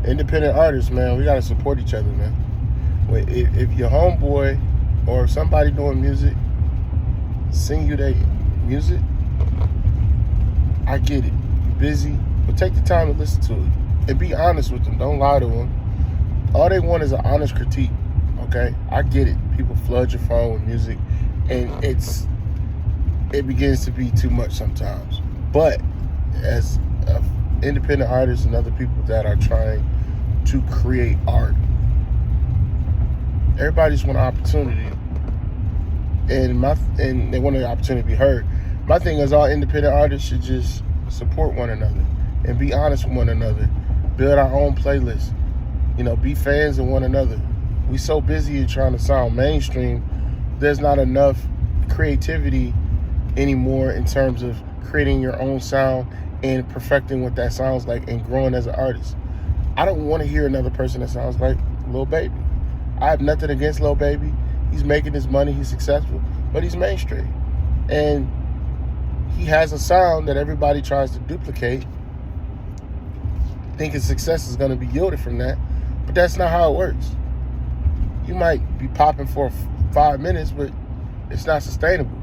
independent artists, man, we gotta support each other, man. If your homeboy or somebody doing music sing you their music, I get it. You're busy, but take the time to listen to it and be honest with them. Don't lie to them. All they want is an honest critique. Okay, I get it. People flood your phone with music, and it begins to be too much sometimes. But as independent artists and other people that are trying to create art, everybody just want an opportunity, and they want an opportunity to be heard. My thing is, all independent artists should just support one another and be honest with one another. Build our own playlists. Be fans of one another. We so busy trying to sound mainstream, there's not enough creativity anymore in terms of creating your own sound and perfecting what that sounds like and growing as an artist. I don't want to hear another person that sounds like Lil Baby. I have nothing against Lil Baby. He's making his money, he's successful, but he's mainstream. And he has a sound that everybody tries to duplicate, thinking success is going to be yielded from that, but that's not how it works. You might be popping for 5 minutes, but it's not sustainable.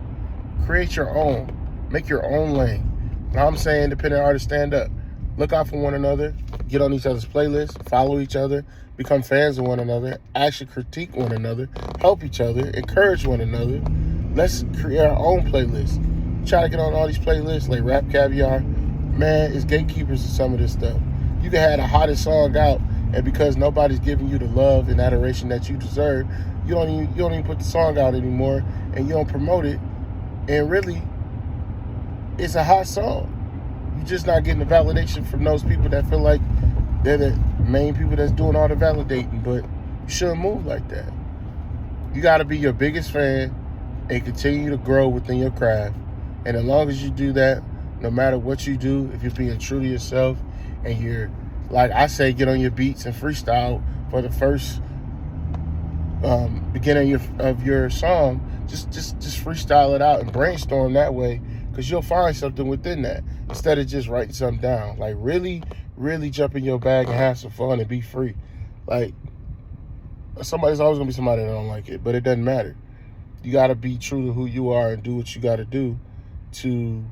Create your own. Make your own lane. Now I'm saying independent artists, stand up. Look out for one another. Get on each other's playlists. Follow each other. Become fans of one another. Actually critique one another. Help each other. Encourage one another. Let's create our own playlist. Try to get on all these playlists like Rap Caviar. Man, it's gatekeepers to some of this stuff. You can have the hottest song out, and because nobody's giving you the love and adoration that you deserve, you don't even put the song out anymore, and you don't promote it. And really, it's a hot song. You're just not getting the validation from those people that feel like they're the main people that's doing all the validating. But you shouldn't move like that. You got to be your biggest fan and continue to grow within your craft. And as long as you do that, no matter what you do, if you're being true to yourself and you're, like I say, get on your beats and freestyle for the first beginning of your song, just freestyle it out and brainstorm that way, because you'll find something within that instead of just writing something down. Like really jump in your bag and have some fun and be free. Like somebody's always gonna be somebody that don't like it, but it doesn't matter. You got to be true to who you are and do what you got to do to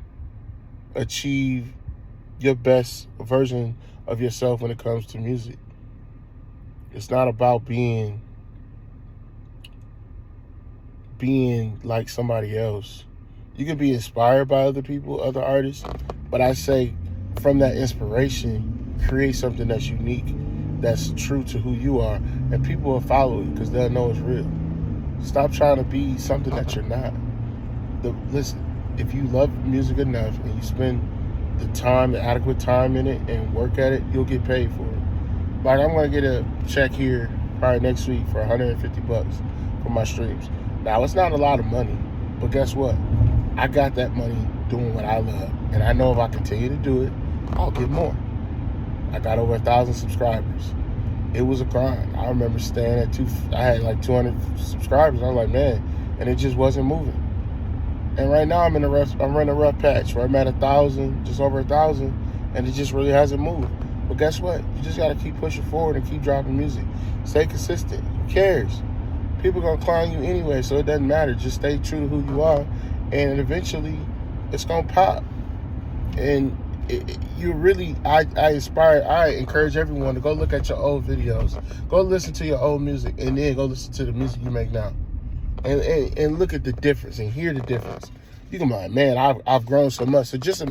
achieve your best version of yourself when it comes to music. It's not about being like somebody else. You can be inspired by other people, other artists, but I say from that inspiration, create something that's unique, that's true to who you are, and people will follow it because they'll know it's real. Stop trying to be something that you're not. Listen, if you love music enough and you spend the time, the adequate time in it and work at it, you'll get paid for it. Like, I'm going to get a check here probably next week for $150 for my streams. Now, it's not a lot of money, but guess what? I got that money doing what I love. And I know if I continue to do it, I'll get more. I got over 1,000 subscribers. It was a grind. I remember staying at I had like 200 subscribers. I was like, man, and it just wasn't moving. And right now I'm running a rough patch where I'm at 1,000, just over 1,000, and it just really hasn't moved. But guess what? You just gotta keep pushing forward and keep dropping music. Stay consistent. Who cares? People are gonna clown you anyway, so it doesn't matter. Just stay true to who you are, and eventually it's gonna pop. And I encourage everyone to go look at your old videos, go listen to your old music, and then go listen to the music you make now, and look at the difference and hear the difference. You can be like, man, I've grown so much. So just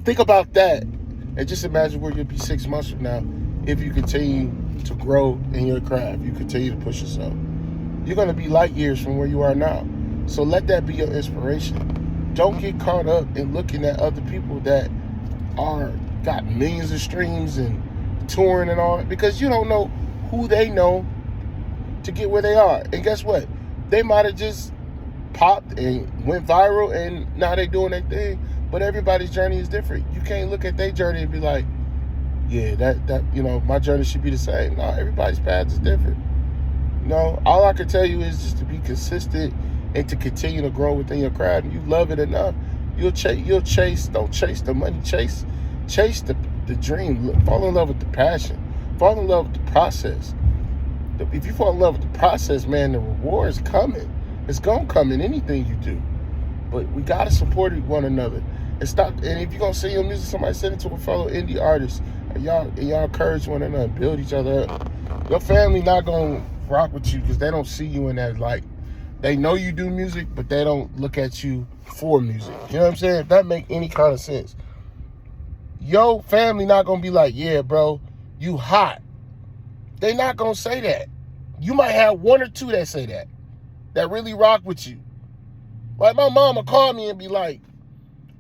think about that, and just imagine where you'll be 6 months from now if you continue to grow in your craft, you continue to push yourself. You're gonna be light years from where you are now. So let that be your inspiration. Don't get caught up in looking at other people that got millions of streams and touring and all that, because you don't know who they know to get where they are. And guess what? They might have just popped and went viral and now they doing their thing, but everybody's journey is different. You can't look at their journey and be like, yeah, that my journey should be the same. No, everybody's path is different. All I can tell you is just to be consistent and to continue to grow within your craft. And you love it enough, you'll chase. Don't chase the money. Chase the dream. Fall in love with the passion. fall in love with the process. If you fall in love with the process, man, the reward is coming. It's gonna come in anything you do. But we gotta support one another. And stop. And if you're gonna send your music, somebody send it to a fellow indie artist. And y'all encourage one another, build each other up. Your family not gonna rock with you because they don't see you in that light. They know you do music, but they don't look at you for music. You know what I'm saying? If that make any kind of sense. Your family not gonna be like, yeah, bro, you hot. They not gonna say that. You might have one or two that say that really rock with you. Like my mama call me and be like,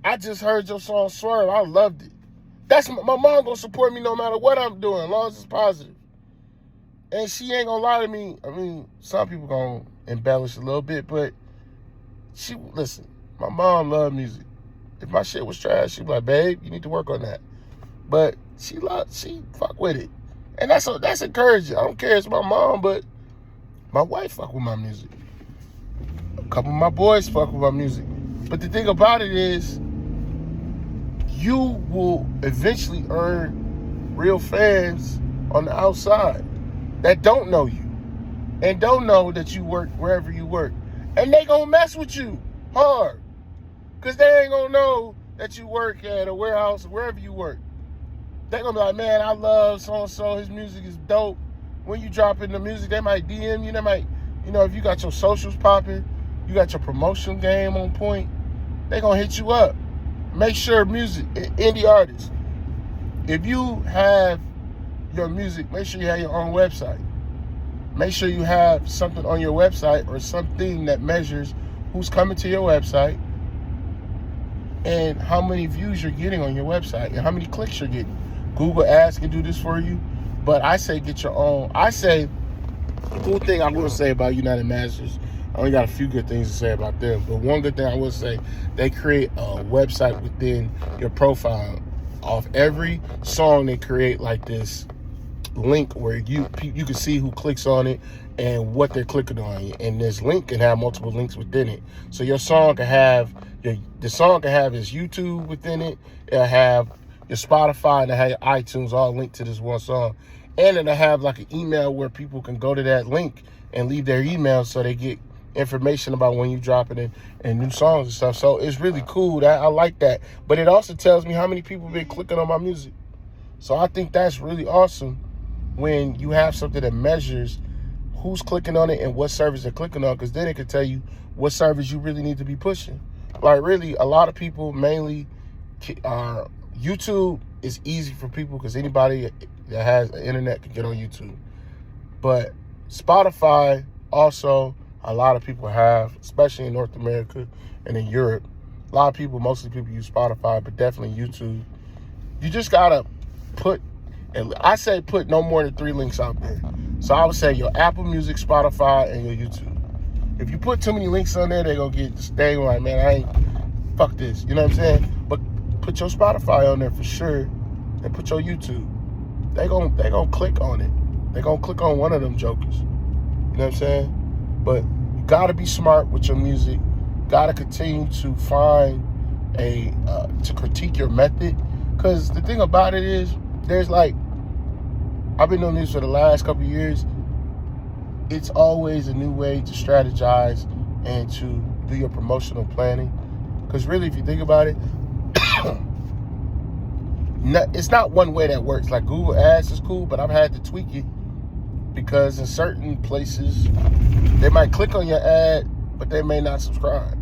I just heard your song Swerve, I loved it. That's my mom gonna support me no matter what I'm doing, as long as it's positive. And she ain't gonna lie to me. I mean, some people gonna embellish a little bit, but listen, my mom loved music. If my shit was trash, she'd be like, babe, you need to work on that. But she fuck with it. And that's encouraging. I don't care, it's my mom, but my wife fuck with my music. A couple of my boys fuck with my music. But the thing about it is, you will eventually earn real fans on the outside that don't know you and don't know that you work wherever you work. And they gonna mess with you hard because they ain't gonna know that you work at a warehouse or wherever you work. They gonna be like, man, I love so-and-so, his music is dope. When you drop in the music, they might DM you, they might, if you got your socials popping, you got your promotion game on point, they gonna hit you up. Make sure music, indie artists, if you have your music, make sure you have your own website. Make sure you have something on your website or something that measures who's coming to your website and how many views you're getting on your website and how many clicks you're getting. Google Ads can do this for you, but I say get your own. I say, the cool thing I will say about United Masters, I only got a few good things to say about them, but one good thing I will say, they create a website within your profile. Off every song, they create like this link where you can see who clicks on it and what they're clicking on. And this link can have multiple links within it. So your song can have the song can have its YouTube within it. It'll have your Spotify and it'll have your iTunes all linked to this one song. And it'll have like an email where people can go to that link and leave their email so they get information about when you drop it and new songs and stuff. So it's really cool. I like that. But it also tells me how many people have been clicking on my music. So I think that's really awesome when you have something that measures who's clicking on it and what service they're clicking on, because then it can tell you what service you really need to be pushing. Like really, a lot of people mainly, YouTube is easy for people because anybody that has an internet can get on YouTube. But Spotify also, a lot of people have, especially in North America and in Europe. A lot of people, mostly people use Spotify, but definitely YouTube. You just gotta put no more than 3 links out there. So I would say your Apple Music, Spotify, and your YouTube. If you put too many links on there, they're gonna get staying like, man, fuck this. You know what I'm saying? But put your Spotify on there for sure, and put your YouTube. They gonna click on it. They gonna click on one of them jokers. You know what I'm saying? But you gotta be smart with your music. Gotta continue to find to critique your method. Because the thing about it is, I've been doing this for the last couple of years. It's always a new way to strategize and to do your promotional planning. Because really, if you think about it, it's not one way that works. Like Google Ads is cool, but I've had to tweak it because in certain places, they might click on your ad, but they may not subscribe.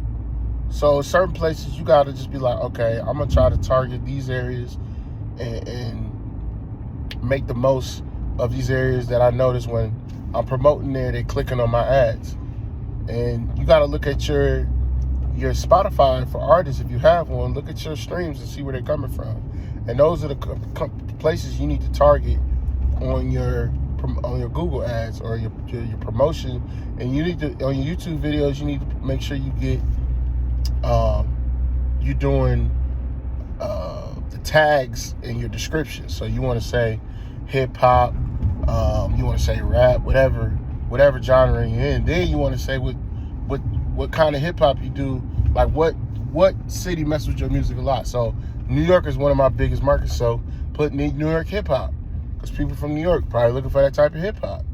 So certain places, you got to just be like, okay, I'm going to try to target these areas and make the most of these areas that I notice when I'm promoting there, they're clicking on my ads. And you got to look at your Spotify for artists. If you have one, look at your streams and see where they're coming from. And those are the places you need to target on your Google ads or your promotion. And you need to, on your YouTube videos, you need to make sure you get you're doing the tags in your description. So you want to say hip hop, you want to say rap, whatever genre you're in. Then you want to say what kind of hip hop you do, like what city messes with your music a lot. So New York is one of my biggest markets, so put New York hip hop. because people from New York probably looking for that type of hip hop.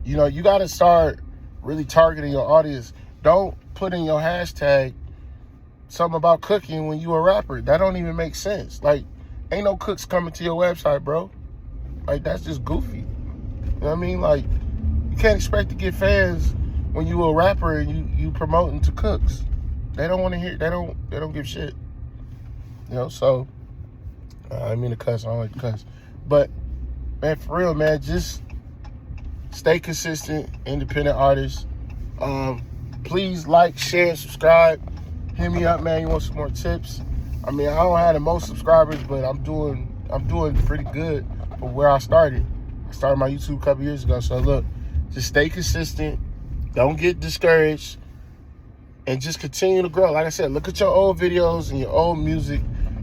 You know, you got to start really targeting your audience. Don't put in your hashtag something about cooking when you a rapper. That don't even make sense. Like, ain't no cooks coming to your website, bro. Like, that's just goofy. You know what I mean? Like, you can't expect to get fans when you a rapper and you promoting to cooks. They don't want to hear. They don't give shit. You know. So I mean to cuss. I don't like to cuss. But man, for real, man, just stay consistent, independent artists. Please like, share, subscribe. Hit me up, man. You want some more tips? I mean, I don't have the most subscribers, but I'm doing pretty good from where I started. I started my YouTube a couple years ago. So look, just stay consistent. Don't get discouraged. And just continue to grow. Like I said, look at your old videos and your old music,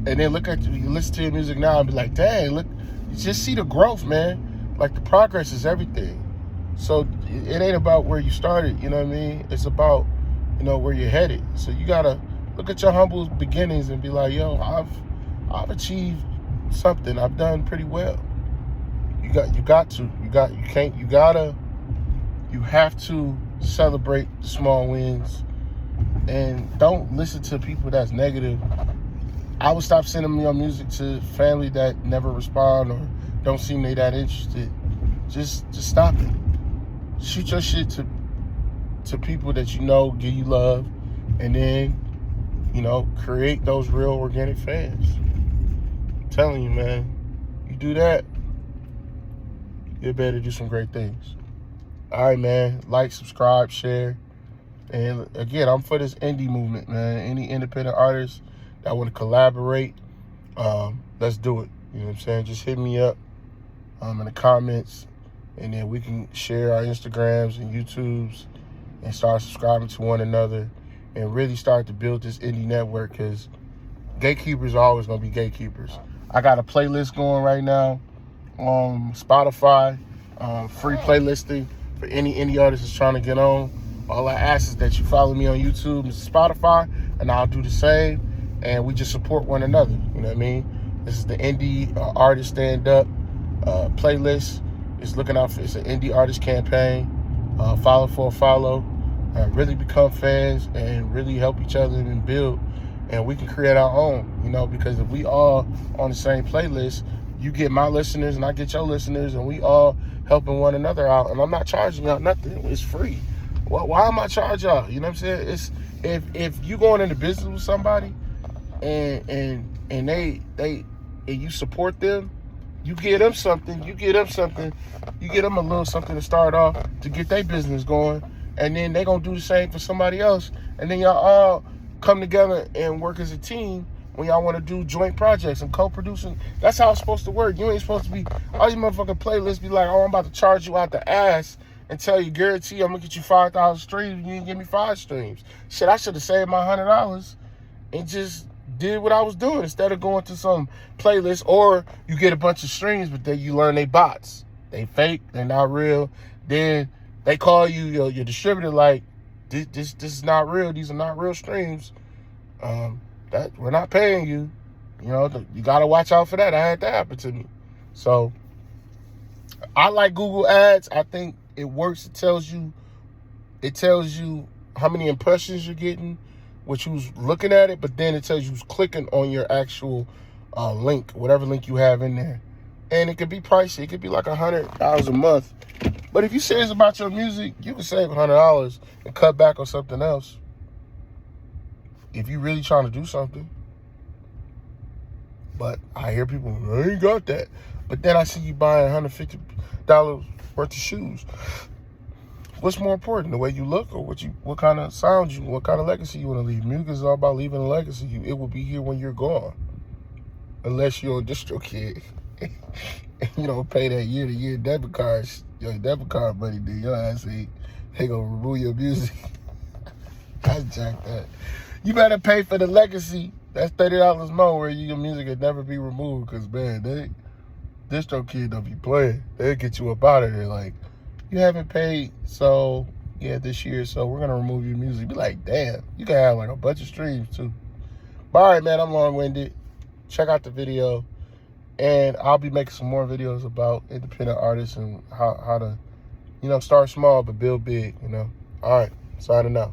and then you listen to your music now and be like, dang, look, you just see the growth, man. Like, the progress is everything. So it ain't about where you started, you know what I mean? It's about, you know, where you're headed. So you gotta look at your humble beginnings and be like, yo, I've achieved something. I've done pretty well. You have to celebrate the small wins. And don't listen to people that's negative. I would stop sending me your music to family that never respond or don't seem they that interested. Just stop it. Shoot your shit to people that you know give you love, and then, you know, create those real organic fans. I'm telling you, man, you do that, you're better to do some great things. All right, man. Like, subscribe, share. And again, I'm for this indie movement, man. Any independent artists that want to collaborate, let's do it. You know what I'm saying? Just hit me up in the comments, and then we can share our Instagrams and YouTubes and start subscribing to one another and really start to build this indie network, because gatekeepers are always going to be gatekeepers. I got a playlist going right now on Spotify, free playlisting for any indie artist that's trying to get on. All I ask is that you follow me on YouTube and Spotify, and I'll do the same. And we just support one another. You know what I mean? This is the Indie Artist Stand Up playlist. It's an indie artist campaign. Follow for a follow. Really become fans and really help each other and build. And we can create our own, you know, because if we all on the same playlist, you get my listeners and I get your listeners, and we all helping one another out. And I'm not charging y'all nothing. It's free. Why am I charging y'all? You know what I'm saying? It's if you going into business with somebody and you support them, you get them something. You get them a little something to start off to get their business going, and then they gonna do the same for somebody else, and then y'all all come together and work as a team when y'all want to do joint projects and co-producing. That's how it's supposed to work. You ain't supposed to be all these motherfucking playlists be like, oh, I'm about to charge you out the ass and tell you, guarantee I'm gonna get you 5,000 streams and you didn't give me 5 streams. Shit, I should have saved my $100 and just did what I was doing instead of going to some playlist. Or you get a bunch of streams, but then you learn they bots. They fake, they're not real. Then they call you, your distributor, like, this is not real. These are not real streams. That we're not paying you. You know, you gotta watch out for that. I had that happen to me. So I like Google Ads. I think it works. It tells you how many impressions you're getting, who's looking at it, but then it tells you who's clicking on your actual link, whatever link you have in there. And it could be pricey. It could be like $100 a month. But if you say it's about your music, you can save $100 and cut back on something else. If you really trying to do something. But I hear people, I ain't got that. But then I see you buying $150 worth of shoes. What's more important, the way you look, or what kind of sound what kind of legacy you want to leave? Music is all about leaving a legacy. It will be here when you're gone, unless you're a DistroKid. You don't pay that year-to-year debit card. Your debit card money, dude. Your ass they gonna remove your music. I jacked that. You better pay for the legacy. That's $30 more, where your music could never be removed. Cause man, DistroKid don't be playing. They'll get you up out of there. Like, you haven't paid, so yeah, this year, so we're gonna remove your music. Be like, damn, you can have like a bunch of streams too. But all right, man, I'm long-winded. Check out the video. And I'll be making some more videos about independent artists and how to, start small but build big, All right, signing out.